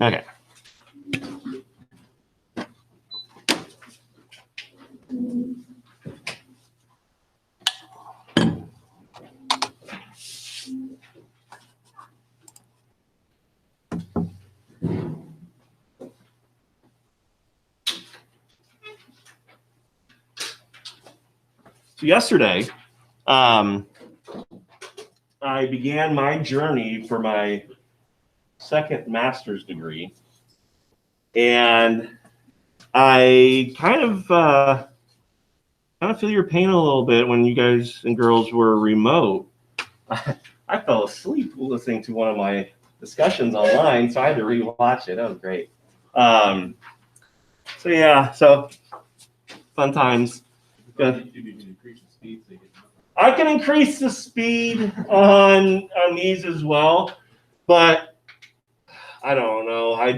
Okay. So yesterday, I began my journey for my second master's degree, and I kind of feel your pain a little bit when you guys and girls were remote. I fell asleep listening to one of my discussions online, so I had to rewatch it. That was great. So yeah, so fun times. Good. I can increase the speed on these as well, but I don't know. I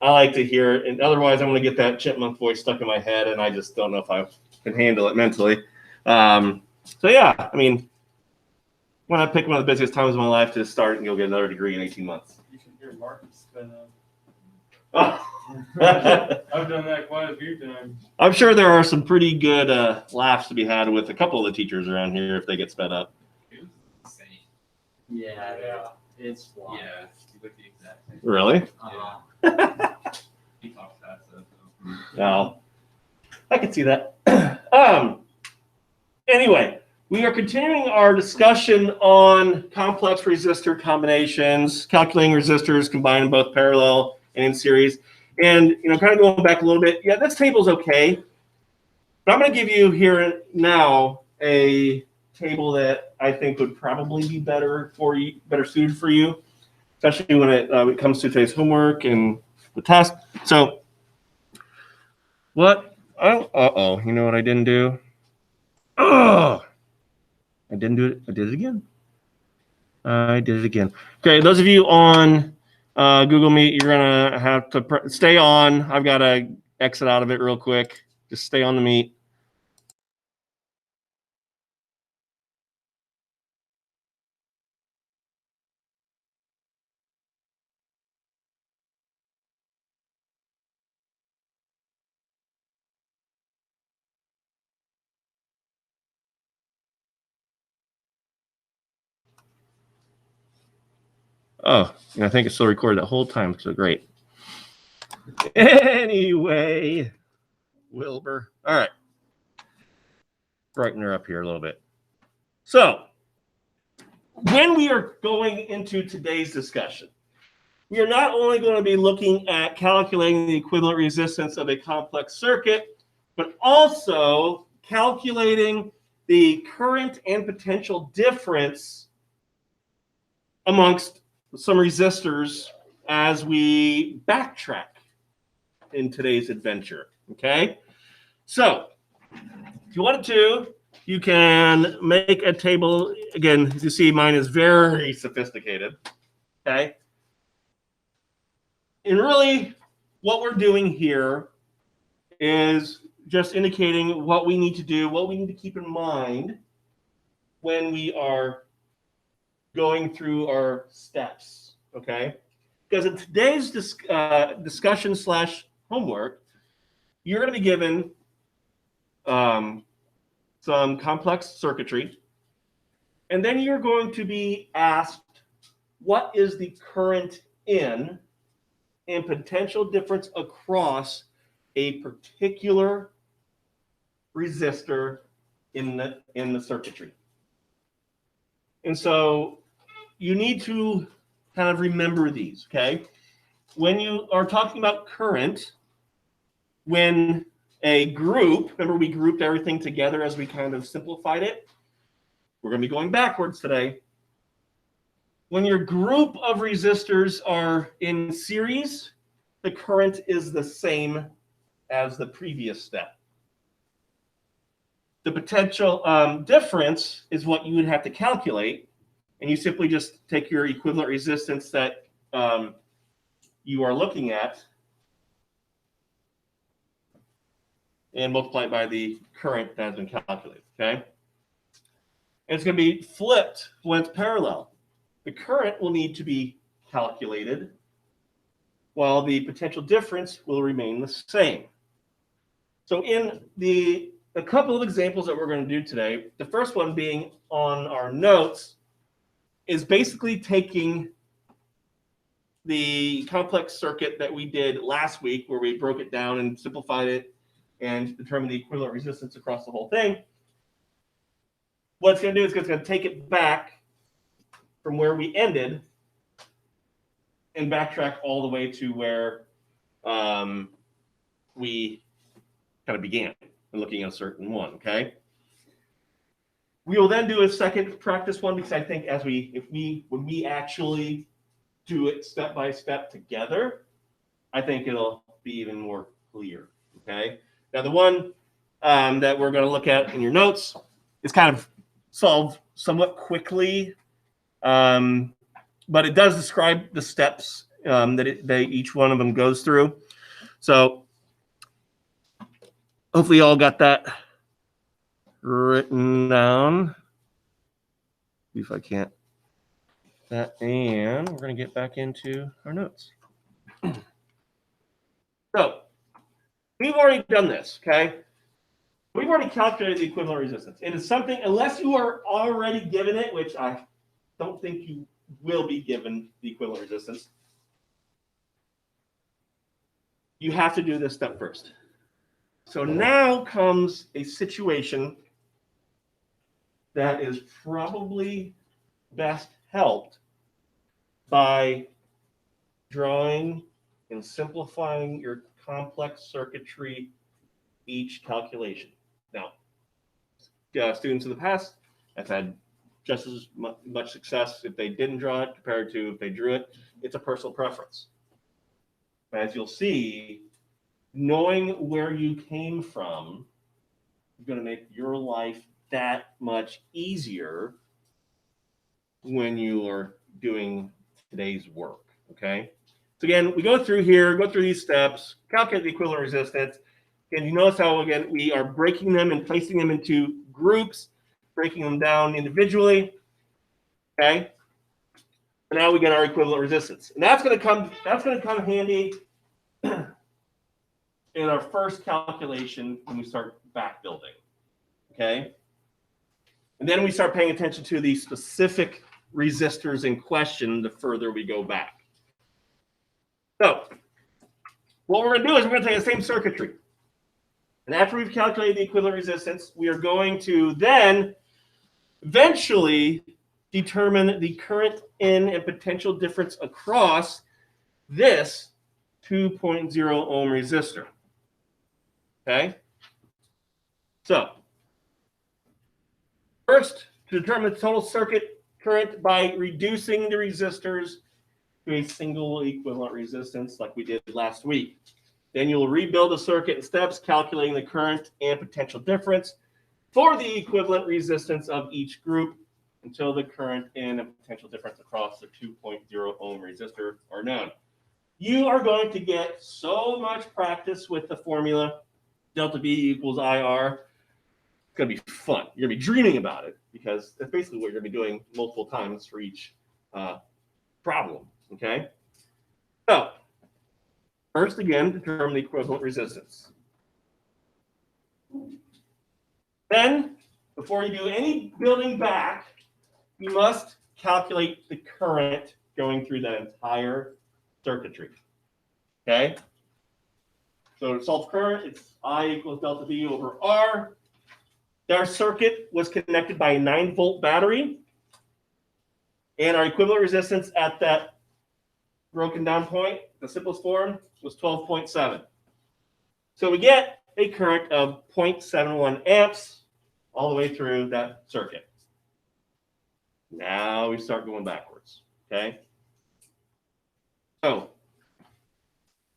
like to hear it, and otherwise I'm going to get that chipmunk voice stuck in my head, and I just don't know if I can handle it mentally. So yeah, I mean, when I pick one of the busiest times of my life to start and go get another degree in 18 months. You should hear Marcus spin up. Oh. I've done that quite a few times. I'm sure there are some pretty good laughs to be had with a couple of the teachers around here if they get sped up. It was insane. Yeah. It's wild. Yeah, he looked the exact same. Really? He talks fast though. No. I can see that. Anyway, we are continuing our discussion on complex resistor combinations, calculating resistors combined both parallel and in series. And, kind of going back a little bit, yeah, this table's okay. But I'm going to give you here now a table that I think would probably be better suited for you, especially when it comes to today's homework and the test. So, what? Oh, you know what I didn't do? Oh, I didn't do it. I did it again. Okay, those of you on Google Meet, you're going to have to stay on. I've got to exit out of it real quick. Just stay on the Meet. Oh, and I think it's still recorded that whole time, so great. Anyway, Wilbur. All right. Brighten her up here a little bit. So, when we are going into today's discussion, we are not only going to be looking at calculating the equivalent resistance of a complex circuit, but also calculating the current and potential difference amongst some resistors as we backtrack in today's adventure, okay? So, if you wanted to, you can make a table. Again, as you see, mine is very sophisticated, okay? And really, what we're doing here is just indicating what we need to do, what we need to keep in mind when we are going through our steps, okay? Because in today's discussion / homework, you're going to be given some complex circuitry, and then you're going to be asked, what is the current in and potential difference across a particular resistor in the circuitry? And so you need to kind of remember these, okay? When you are talking about current, when a group, remember we grouped everything together as we kind of simplified it? We're going to be going backwards today. When your group of resistors are in series, the current is the same as the previous step. The potential difference is what you would have to calculate, and you simply just take your equivalent resistance that you are looking at and multiply it by the current that has been calculated, okay? And it's going to be flipped when it's parallel. The current will need to be calculated, while the potential difference will remain the same. So in a couple of examples that we're going to do today, the first one being on our notes is basically taking the complex circuit that we did last week, where we broke it down and simplified it and determined the equivalent resistance across the whole thing. What it's going to do is it's going to take it back from where we ended and backtrack all the way to where we kind of began and looking at a certain one, okay? We will then do a second practice one, because I think when we actually do it step by step together, I think it'll be even more clear, okay? Now, the one that we're going to look at in your notes is kind of solved somewhat quickly, but it does describe the steps that each one of them goes through. So hopefully you all got that written down. See if I can't. That, and we're going to get back into our notes. So we've already done this, okay? We've already calculated the equivalent resistance. It is something, unless you are already given it, which I don't think you will be given the equivalent resistance, you have to do this step first. So now comes a situation that is probably best helped by drawing and simplifying your complex circuitry each calculation. Now, students in the past have had just as much success if they didn't draw it compared to if they drew it. It's a personal preference. As you'll see, knowing where you came from is going to make your life that much easier when you are doing today's work, okay? So again, we go through these steps, calculate the equivalent resistance, and you notice how, again, we are breaking them and placing them into groups, breaking them down individually, okay? And now we get our equivalent resistance. And that's going to come handy in our first calculation when we start back building, okay? And then we start paying attention to the specific resistors in question the further we go back. So what we're going to do is we're going to take the same circuitry. And after we've calculated the equivalent resistance, we are going to then eventually determine the current in and potential difference across this 2.0 ohm resistor. Okay? So first, to determine the total circuit current by reducing the resistors to a single equivalent resistance like we did last week. Then you'll rebuild the circuit in steps, calculating the current and potential difference for the equivalent resistance of each group until the current and potential difference across the 2.0 ohm resistor are known. You are going to get so much practice with the formula delta V equals IR. It's going to be fun. You're going to be dreaming about it, because that's basically what you're going to be doing multiple times for each problem, okay? So first, again, determine the equivalent resistance. Then, before you do any building back, you must calculate the current going through that entire circuitry, okay? So to solve current, it's I equals delta V over R. Our circuit was connected by a 9-volt battery, and our equivalent resistance at that broken down point, the simplest form, was 12.7. So we get a current of 0.71 amps all the way through that circuit. Now we start going backwards, okay? So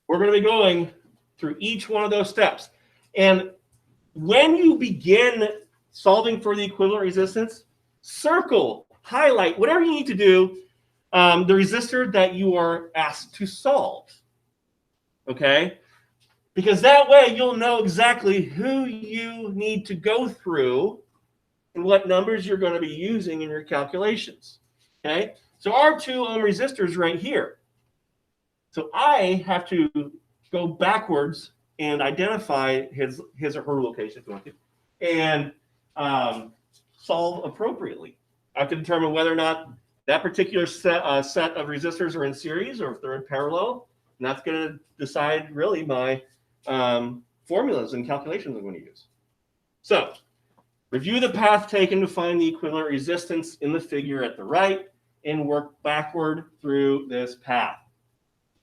we're going to be going through each one of those steps. And when you begin solving for the equivalent resistance, circle, highlight, whatever you need to do, the resistor that you are asked to solve, okay? Because that way you'll know exactly who you need to go through and what numbers you're going to be using in your calculations, okay? So our 2 ohm resistors right here, So I have to go backwards and identify his or her location, if you want to, and solve appropriately. I have to determine whether or not that particular set of resistors are in series or if they're in parallel. And that's going to decide really my formulas and calculations I'm going to use. So review the path taken to find the equivalent resistance in the figure at the right and work backward through this path.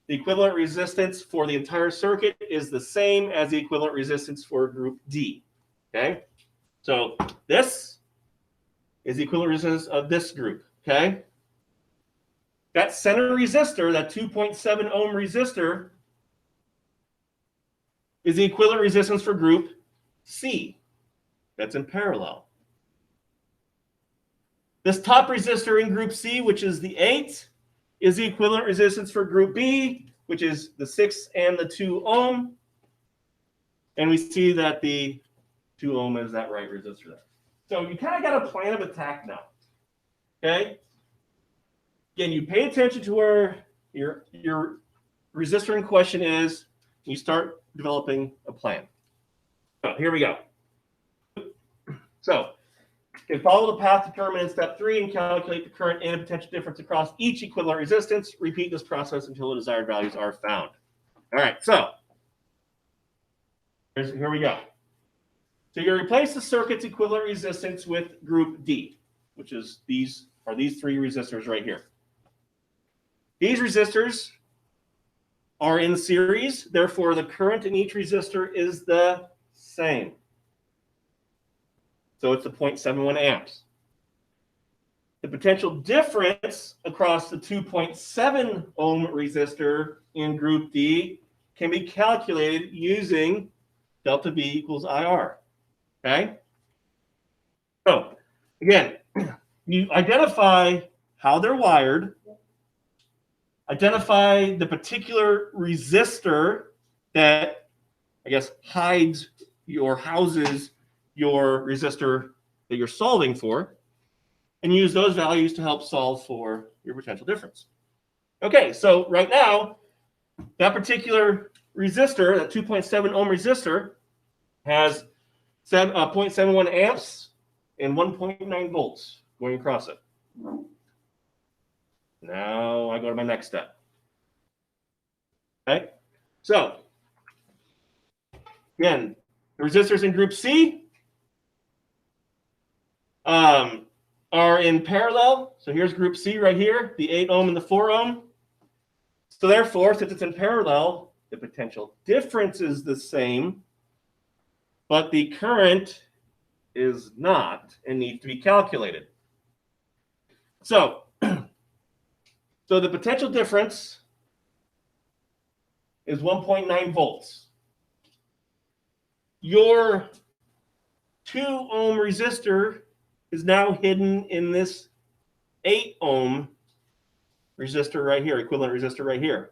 The equivalent resistance for the entire circuit is the same as the equivalent resistance for group D. Okay? So this is the equivalent resistance of this group. Okay? That center resistor, that 2.7 ohm resistor, is the equivalent resistance for group C. That's in parallel. This top resistor in group C, which is the 8, is the equivalent resistance for group B, which is the 6 and the 2 ohm. And we see that the 2 ohm is that right resistor there. So you kind of got a plan of attack now. Okay? Again, you pay attention to where your resistor in question is. You start developing a plan. So here we go. So you can follow the path determined in step 3 and calculate the current and potential difference across each equivalent resistance. Repeat this process until the desired values are found. All right, so here we go. So you replace the circuit's equivalent resistance with group D, which is these 3 resistors right here. These resistors are in series, therefore the current in each resistor is the same. So it's the 0.71 amps. The potential difference across the 2.7 ohm resistor in group D can be calculated using delta V equals IR. Okay? So, again, you identify how they're wired, identify the particular resistor that, I guess, hides or houses your resistor that you're solving for, and use those values to help solve for your potential difference. Okay, so right now, that particular resistor, that 2.7 ohm resistor, has 0.71 amps and 1.9 volts going across it. Now I go to my next step. Okay, so again, the resistors in group C are in parallel. So here's group C right here, the 8 ohm and the 4 ohm. So therefore, since it's in parallel, the potential difference is the same, but the current is not and needs to be calculated. So, so the potential difference is 1.9 volts. Your 2 ohm resistor is now hidden in this 8 ohm resistor right here, equivalent resistor right here.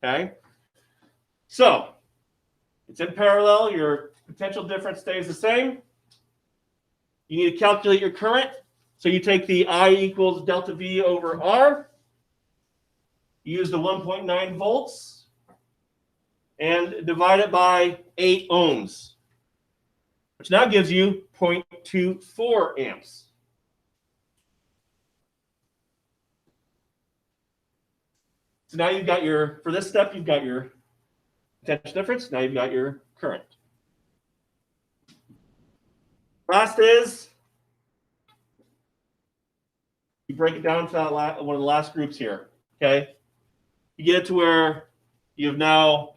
Okay? So, it's in parallel. Your potential difference stays the same. You need to calculate your current. So you take the I equals delta V over R. You use the 1.9 volts and divide it by 8 ohms, which now gives you 0.24 amps. So now you've got your, for this step, you've got your potential difference. Now you've got your current. Last is, you break it down to one of the last groups here, okay? You get it to where you've now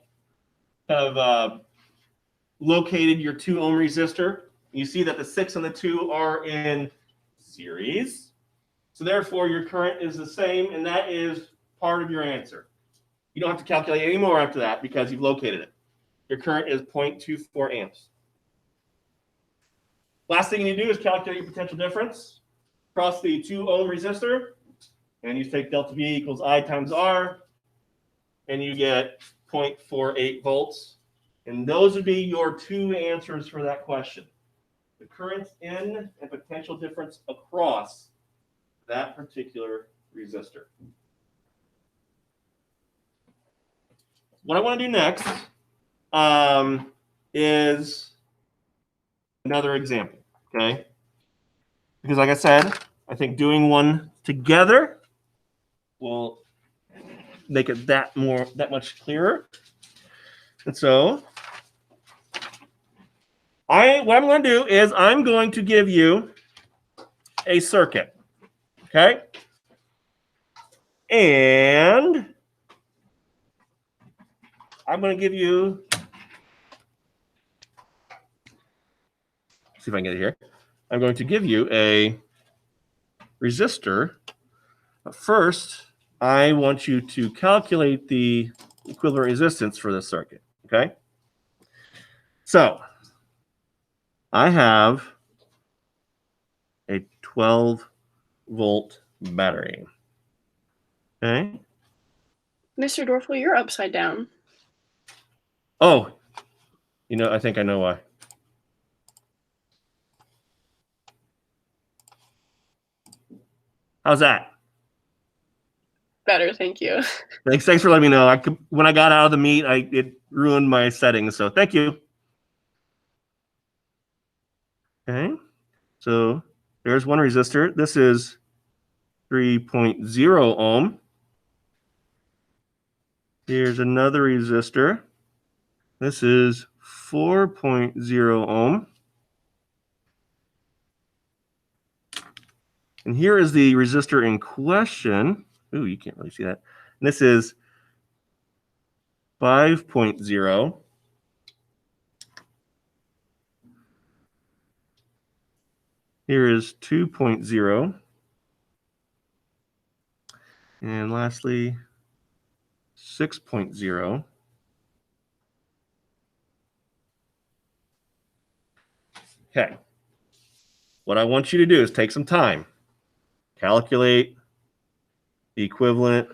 kind of located your 2 ohm resistor. You see that the 6 and the 2 are in series. So therefore, your current is the same, and that is part of your answer. You don't have to calculate any more after that because you've located it. Your current is 0.24 amps. Last thing you do is calculate your potential difference across the 2 ohm resistor. And you take delta V equals I times R, and you get 0.48 volts. And those would be your 2 answers for that question. The current in and potential difference across that particular resistor. what I want to do next is another example, okay? Because like I said, I think doing one together will make it that much clearer. And so what I'm going to do is I'm going to give you a circuit, okay? And I'm going to give you, see if I can get it here. I'm going to give you a resistor. But first, I want you to calculate the equivalent resistance for this circuit, okay? So I have a 12-volt battery, okay? Mr. Dorfel, you're upside down. Oh, I think I know why. How's that? Better, thank you. Thanks for letting me know. When I got out of the meet, it ruined my settings. So thank you. Okay. So there's one resistor. This is 3.0 ohm. Here's another resistor. This is 4.0 ohm. And here is the resistor in question. Ooh, you can't really see that. And this is 5.0. Here is 2.0. And lastly, 6.0. Okay. What I want you to do is take some time. Calculate the equivalent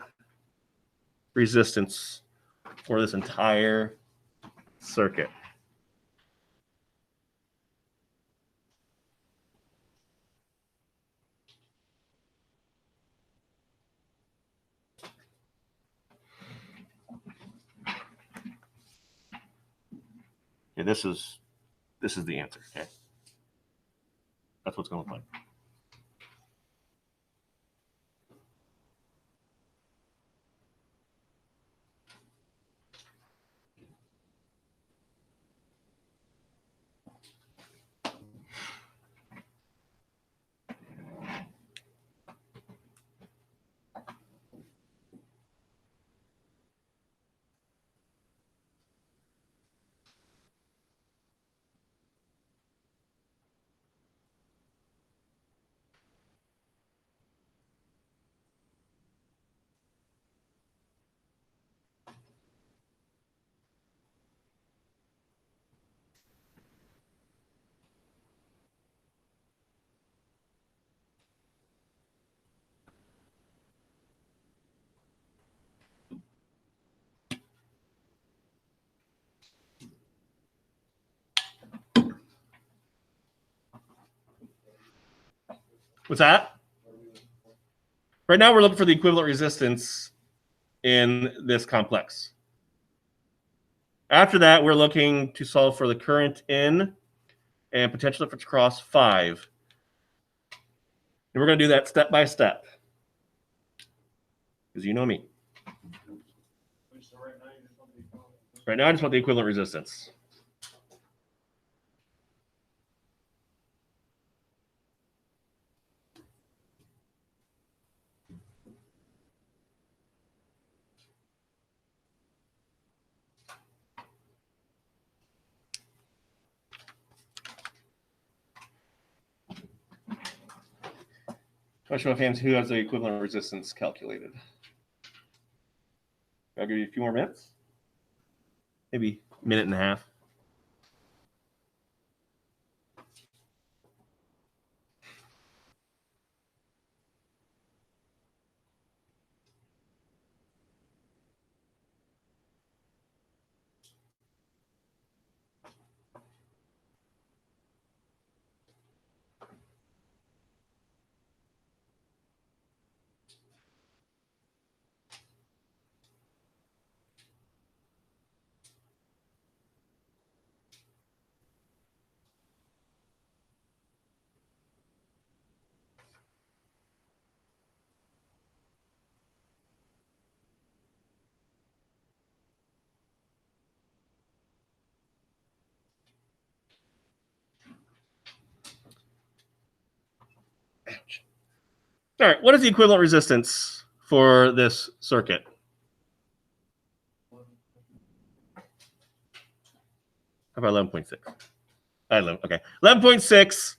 resistance for this entire circuit. Okay, this is the answer. Okay, that's what's going to look like. What's that? Right now, we're looking for the equivalent resistance in this complex. After that, we're looking to solve for the current in and potential difference across 5. And we're going to do that step by step. Because you know me. Right now, I just want the equivalent resistance. Question of hands, who has the equivalent resistance calculated? I'll give you a few more minutes. Maybe a minute and a half. All right, what is the equivalent resistance for this circuit? How about 11.6? Okay, 11.6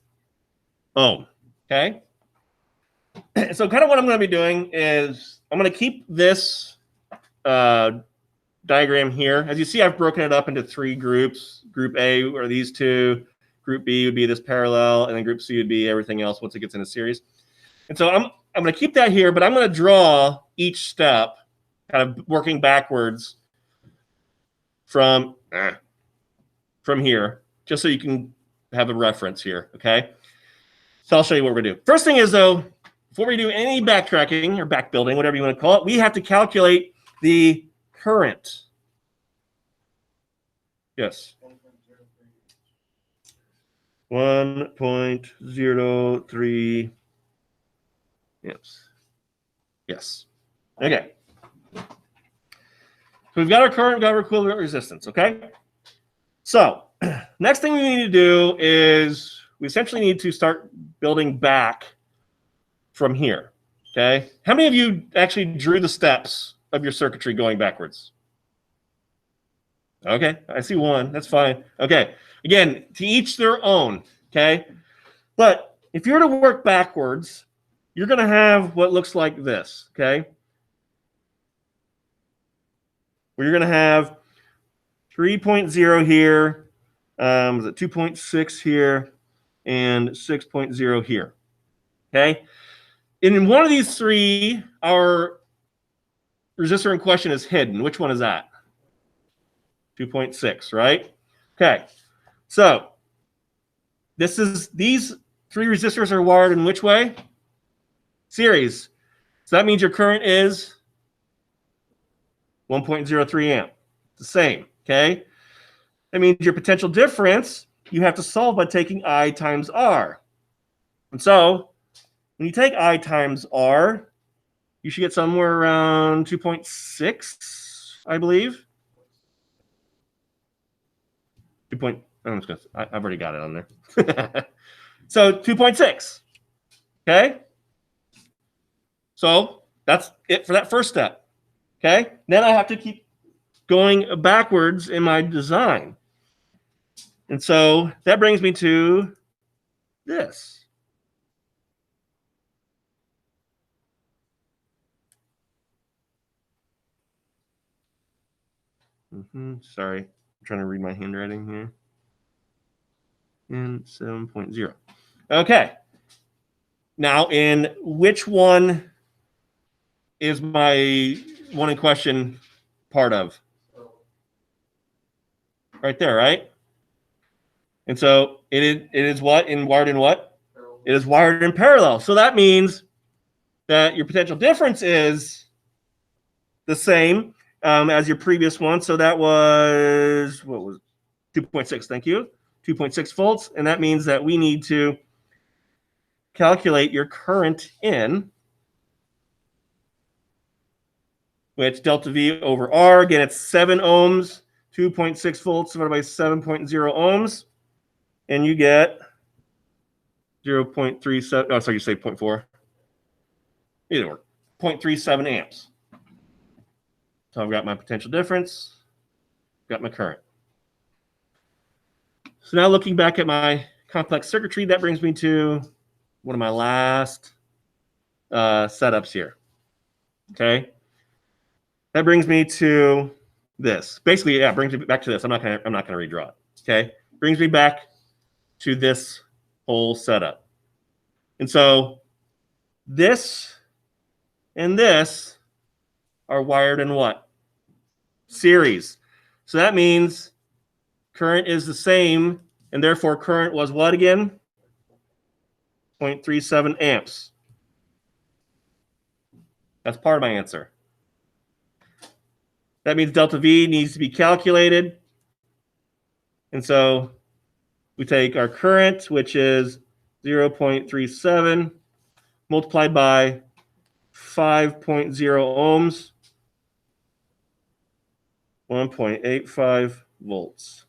ohm. Okay. So kind of what I'm going to be doing is I'm going to keep this diagram here. As you see, I've broken it up into 3 groups. Group A are these 2. Group B would be this parallel, and then Group C would be everything else once it gets in a series. And so I'm going to keep that here, but I'm going to draw each step, kind of working backwards from here, just so you can have a reference here, okay? So I'll show you what we're going to do. First thing is, though, before we do any backtracking or back building, whatever you want to call it, we have to calculate the current. Yes. 1.03 amps. Yes. Okay. So we've got our current, we've got our equivalent resistance, okay? So next thing we need to do is we essentially need to start building back from here, okay? How many of you actually drew the steps of your circuitry going backwards? Okay, I see one. That's fine. Okay, again, to each their own, okay? But if you're to work backwards, you're going to have what looks like this, okay? Where you're going to have 3.0 here, was it 2.6 here, and 6.0 here, okay? And in one of these 3, our resistor in question is hidden. Which one is that? 2.6, right? Okay, so these 3 resistors are wired in which way? Series. So that means your current is 1.03 amp. It's the same, okay? That means your potential difference you have to solve by taking I times R. And so when you take I times R, you should get somewhere around 2.6, I believe. I've already got it on there. So 2.6. Okay. So that's it for that first step. Okay. Then I have to keep going backwards in my design. And so that brings me to this. Sorry, I'm trying to read my handwriting here. And 7.0. Okay. Now, in which one is my one in question part of? Right there, right? And so it is what? Wired in what? It is wired in parallel. So that means that your potential difference is the same as your previous one. So that was, what was 2.6, thank you. 2.6 volts. And that means that we need to calculate your current in, which delta V over R. Again, it's 7 ohms, 2.6 volts divided by 7.0 ohms. And you get 0.37. Oh, sorry, you say 0.4. Either way, 0.37 amps. So I've got my potential difference, got my current. So now looking back at my complex circuitry, that brings me to one of my last setups here. Okay, that brings me to this. Basically, yeah, brings me back to this. I'm not gonna redraw it. Okay, brings me back to this whole setup. And so this and this are wired in what? Series. So that means current is the same, and therefore current was what again? 0.37 amps. That's part of my answer. That means delta V needs to be calculated. And so we take our current, which is 0.37, multiplied by 5.0 ohms, 1.85 volts.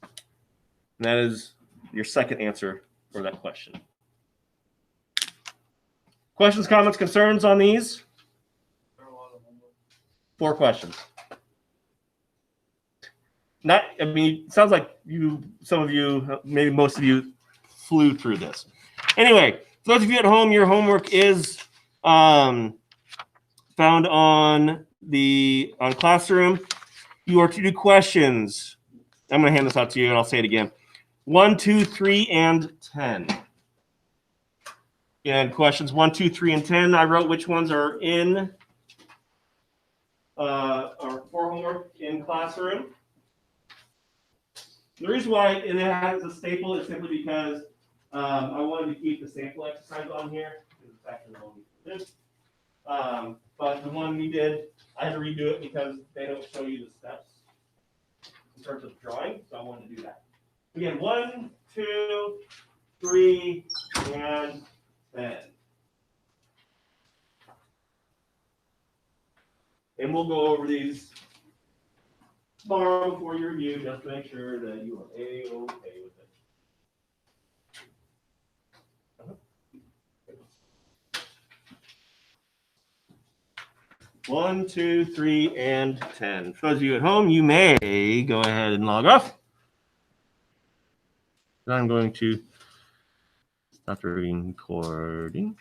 And that is your second answer for that question. Questions, comments, concerns on these? 4 questions. Not, I mean, it sounds like some of you, maybe most of you flew through this. Anyway, for those of you at home, your homework is found on Classroom. You are to do questions. I'm going to hand this out to you, and I'll say it again. 1, 2, 3, and 10. And questions 1, 2, 3, and 10. I wrote which ones are in or for homework in Classroom. The reason why it has a staple is simply because I wanted to keep the sample exercise on here. It's actually only this. But the one we did, I had to redo it because they don't show you the steps in terms of drawing, so I wanted to do that. Again, 1, 2, 3, and 10. And we'll go over these tomorrow before your review, just to make sure that you are A-okay with it. 1, 2, 3, and 10. For those of you at home, you may go ahead and log off. I'm going to stop the recording.